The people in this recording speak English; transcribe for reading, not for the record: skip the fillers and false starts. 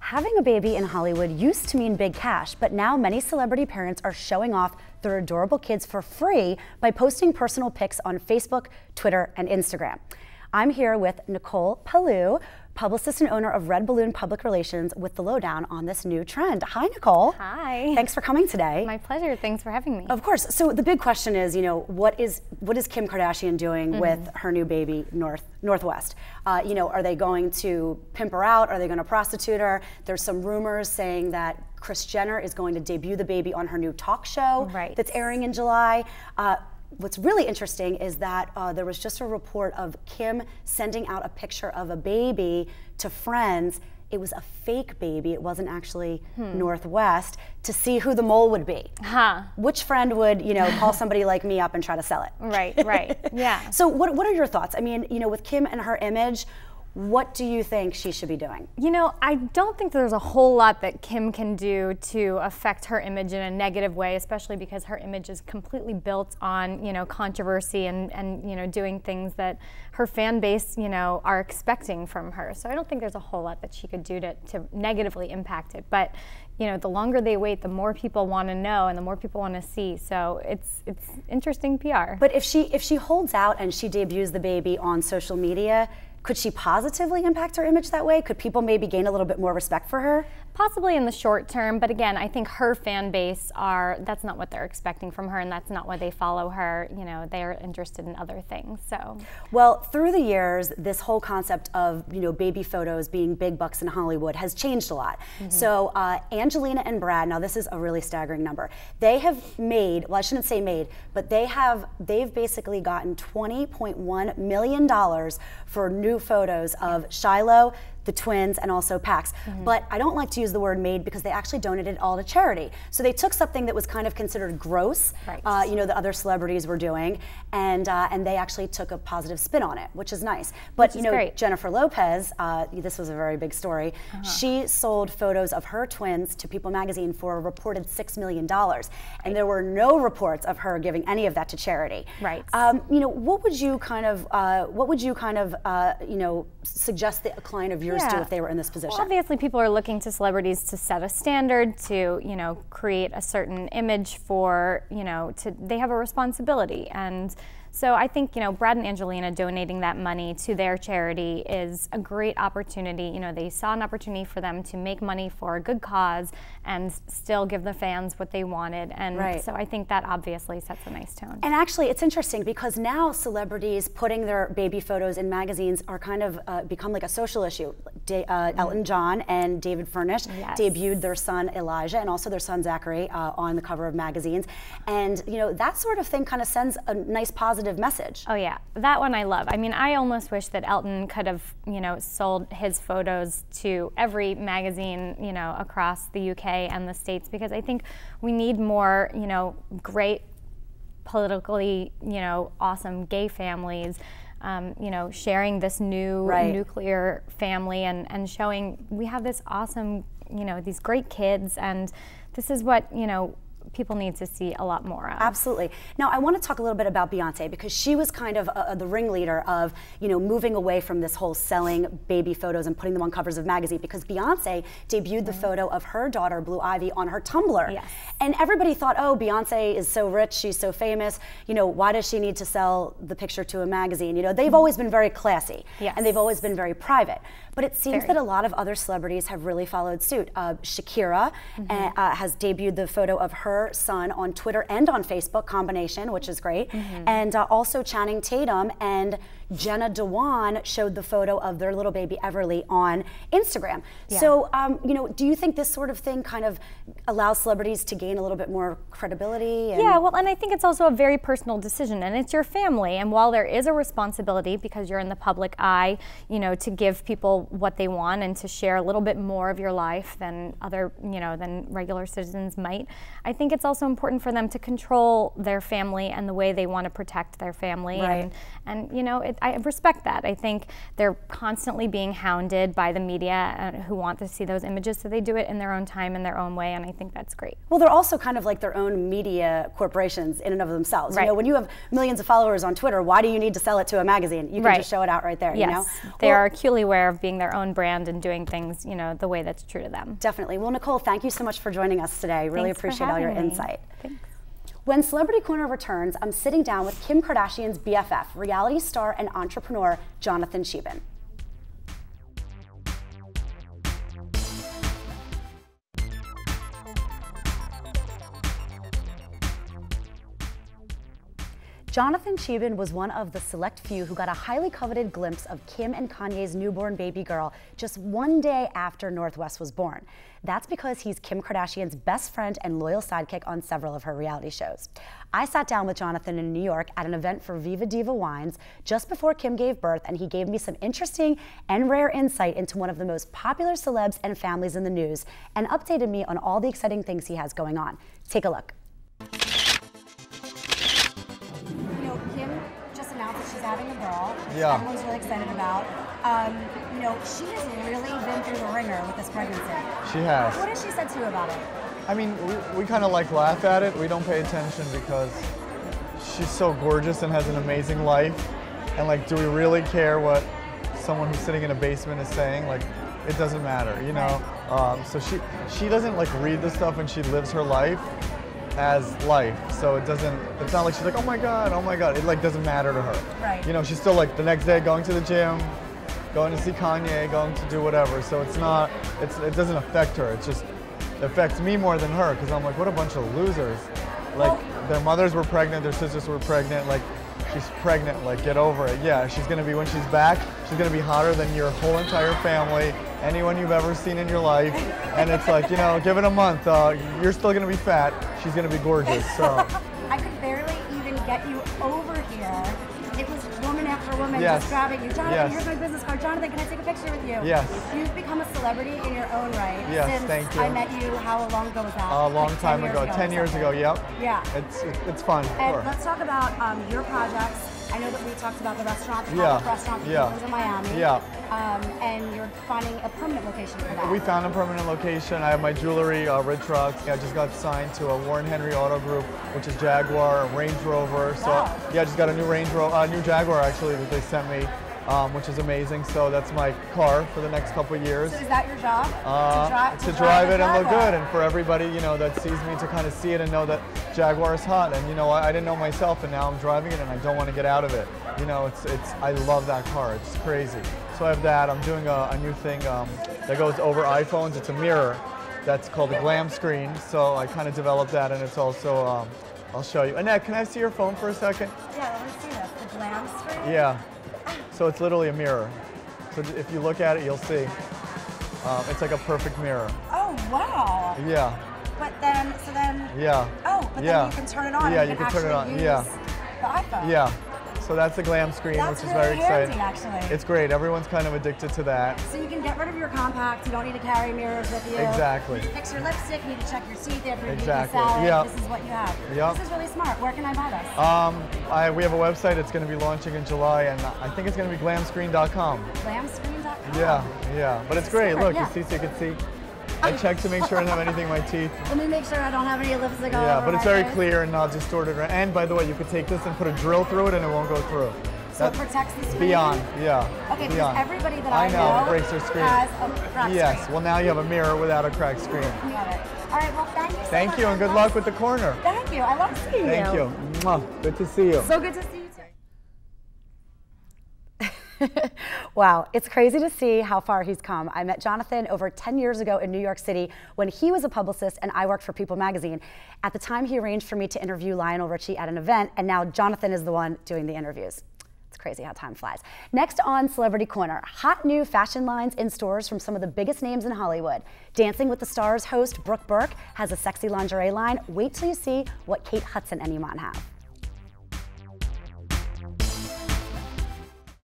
Having a baby in Hollywood used to mean big cash, but now many celebrity parents are showing off their adorable kids for free by posting personal pics on Facebook, Twitter, and Instagram. I'm here with Nicole Palou, publicist and owner of Red Balloon Public Relations, with the lowdown on this new trend. Hi, Nicole. Hi. Thanks for coming today. My pleasure. Thanks for having me. Of course. So the big question is, what is Kim Kardashian doing with her new baby, Northwest? Are they going to pimp her out? Are they going to prostitute her? There's some rumors saying that Kris Jenner is going to debut the baby on her new talk show that's airing in July. What's really interesting is that there was just a report of Kim sending out a picture of a baby to friends. It was a fake baby. It wasn't actually Northwest, to see who the mole would be. Which friend would, call somebody like me up and try to sell it? Right, yeah. So what are your thoughts? I mean, with Kim and her image, what do you think she should be doing? I don't think there's a whole lot that Kim can do to affect her image in a negative way, especially because her image is completely built on, controversy and doing things that her fan base, are expecting from her. So I don't think there's a whole lot that she could do to negatively impact it. But, the longer they wait, the more people want to know and the more people want to see. So it's interesting PR. But if she holds out and she debuts the baby on social media, could she positively impact her image that way? Could people maybe gain a little bit more respect for her? Possibly in the short term, but again, I think her fan base that's not what they're expecting from her, and that's not why they follow her. They're interested in other things, so. Well, through the years, this whole concept of, baby photos being big bucks in Hollywood has changed a lot. So Angelina and Brad, now this is a really staggering number. They have made, well, I shouldn't say made, but they've basically gotten $20.1 million for new photos of Shiloh, the twins, and also Pax. But I don't like to use the word made because they actually donated it all to charity. So they took something that was kind of considered gross, the other celebrities were doing, and they actually took a positive spin on it, which is nice. But great. Jennifer Lopez, this was a very big story. She sold photos of her twins to People magazine for a reported $6 million, and there were no reports of her giving any of that to charity. What would you kind of suggest that a client of yours do if they were in this position? Well, obviously people are looking to celebrities to set a standard, to create a certain image for, they have a responsibility. And so I think, Brad and Angelina donating that money to their charity is a great opportunity. They saw an opportunity for them to make money for a good cause and still give the fans what they wanted. And so I think that obviously sets a nice tone. And actually, it's interesting because now celebrities putting their baby photos in magazines are kind of become like a social issue. Elton John and David Furnish debuted their son Elijah and also their son Zachary on the cover of magazines. And that sort of thing kind of sends a nice positive message. Oh yeah, that one I love. I mean, I almost wish that Elton could have, sold his photos to every magazine, across the UK and the States, because I think we need more, great, politically, awesome gay families, sharing this new nuclear family and showing we have this awesome, these great kids, and this is what, people need to see a lot more of. Absolutely. Now, I want to talk a little bit about Beyonce, because she was kind of the ringleader of, moving away from this whole selling baby photos and putting them on covers of magazines, because Beyonce debuted the photo of her daughter, Blue Ivy, on her Tumblr. And everybody thought, oh, Beyonce is so rich, she's so famous, why does she need to sell the picture to a magazine? They've always been very classy, and they've always been very private. But it seems that a lot of other celebrities have really followed suit. Shakira has debuted the photo of her son on Twitter and on Facebook, combination, which is great. And also Channing Tatum and Jenna Dewan showed the photo of their little baby Everly on Instagram. So, do you think this sort of thing kind of allows celebrities to gain a little bit more credibility? Yeah, well, and I think it's also a very personal decision, and it's your family. And while there is a responsibility, because you're in the public eye, to give people what they want and to share a little bit more of your life than other, than regular citizens might, I think think it's also important for them to control their family and the way they want to protect their family. Right. And you know, I respect that. I think they're constantly being hounded by the media who want to see those images, so they do it in their own time, in their own way, and I think that's great. Well, they're also kind of like their own media corporations in and of themselves. Right. You know, when you have millions of followers on Twitter, why do you need to sell it to a magazine? You can just show it out right there, yes. you know? They are acutely aware of being their own brand and doing things, you know, the way that's true to them. Definitely. Well, Nicole, thank you so much for joining us today. Really Thanks appreciate all your insight. Thanks. When Celebrity Corner returns, I'm sitting down with Kim Kardashian's BFF, reality star and entrepreneur, Jonathan Cheban. Jonathan Cheban was one of the select few who got a highly coveted glimpse of Kim and Kanye's newborn baby girl just one day after Northwest was born. That's because he's Kim Kardashian's best friend and loyal sidekick on several of her reality shows. I sat down with Jonathan in New York at an event for Viva Diva Wines just before Kim gave birth, and he gave me some interesting and rare insight into one of the most popular celebs and families in the news, and updated me on all the exciting things he has going on. Take a look. Kim just announced that she's having a girl. Yeah. Everyone's really excited about. You know, she has really been through the ringer with this pregnancy. She has. What has she said to you about it? I mean, we kind of like laugh at it. We don't pay attention because she's so gorgeous and has an amazing life. And like, do we really care what someone who's sitting in a basement is saying? Like, it doesn't matter, you know? So she doesn't like read the stuff, and she lives her life as life. So it's not like she's like, oh my God. It like doesn't matter to her. Right. You know, she's still like the next day going to the gym, going to see Kanye, going to do whatever. So it doesn't affect her. It just affects me more than her, because I'm like, what a bunch of losers. Like, their mothers were pregnant, their sisters were pregnant, like, she's pregnant, like, get over it. Yeah, she's gonna be, when she's back, she's gonna be hotter than your whole entire family, anyone you've ever seen in your life. And it's like, you know, give it a month, you're still gonna be fat, she's gonna be gorgeous, so. I could barely even get you over here. It was woman after woman Yes. just grabbing you. Jonathan, Yes. here's my business card. Jonathan, can I take a picture with you? Yes. You've become a celebrity in your own right. Yes, since thank you. I met you, how long ago was that? A long Like time ago, 10 years ago, yep. Yeah. It's fun. And Sure. let's talk about your projects. I know that we talked about the restaurant, the Yeah. restaurant Yeah. in Miami. Yeah. And you're finding a permanent location for that. We found a permanent location. I have my jewelry, Red Trucks. I just got signed to a Warren Henry Auto Group, which is Jaguar, Range Rover. So Wow. yeah, I just got a new Jaguar actually that they sent me, which is amazing. So that's my car for the next couple of years. So is that your job? To drive it and look Jaguar? good, and for everybody, you know, that sees me to kind of see it and know that Jaguar is hot. And you know, I didn't know myself, and now I'm driving it, and I don't want to get out of it. You know, I love that car. It's crazy. So I have that. I'm doing a new thing that goes over iPhones. It's a mirror that's called a glam screen. So I kind of developed that, and it's also, I'll show you. Annette, can I see your phone for a second? Yeah, let me see this. The glam screen? Yeah. So it's literally a mirror. So if you look at it, you'll see. It's like a perfect mirror. Oh, wow. Yeah. But then, Yeah. oh, but Yeah. then you can turn it on. Yeah, and you can turn it actually on. use Yeah. The iPhone. Yeah. So that's the glam screen, That's which is really very exciting. handy, actually. It's great. Everyone's kind of addicted to that. So you can get rid of your compact. You don't need to carry mirrors with you. Exactly. You fix your lipstick. You need to check your teeth after you eat Exactly. your salad. Yeah. This is what you have. Yep. This is really smart. Where can I buy this? We have a website. It's going to be launching in July, and I think it's going to be glamscreen.com. Glamscreen.com. Yeah. But it's great. Smart, Look, yeah. you see, so you can see. I checked to make sure I don't have anything in my teeth. Let me make sure I don't have any lipstick all Yeah, over but it's my very face. clear and not distorted. And by the way, you could take this and put a drill through it, and it won't go through. So it protects the screen? Beyond, yeah. Okay, because beyond. everybody that I I know breaks their screen. has a cracked Yes, screen. well now you have a mirror without a cracked screen. Got it. All right, well, thank you so much. Thank you, and good luck with the corner. Thank you. I love seeing you. Thank you. Mwah. Good to see you. So good to see you too. Wow, it's crazy to see how far he's come. I met Jonathan over 10 years ago in New York City when he was a publicist and I worked for People magazine. At the time, he arranged for me to interview Lionel Richie at an event, and now Jonathan is the one doing the interviews. It's crazy how time flies. Next on Celebrity Corner, hot new fashion lines in stores from some of the biggest names in Hollywood. Dancing with the Stars host Brooke Burke has a sexy lingerie line. Wait till you see what Kate Hudson and Iman have.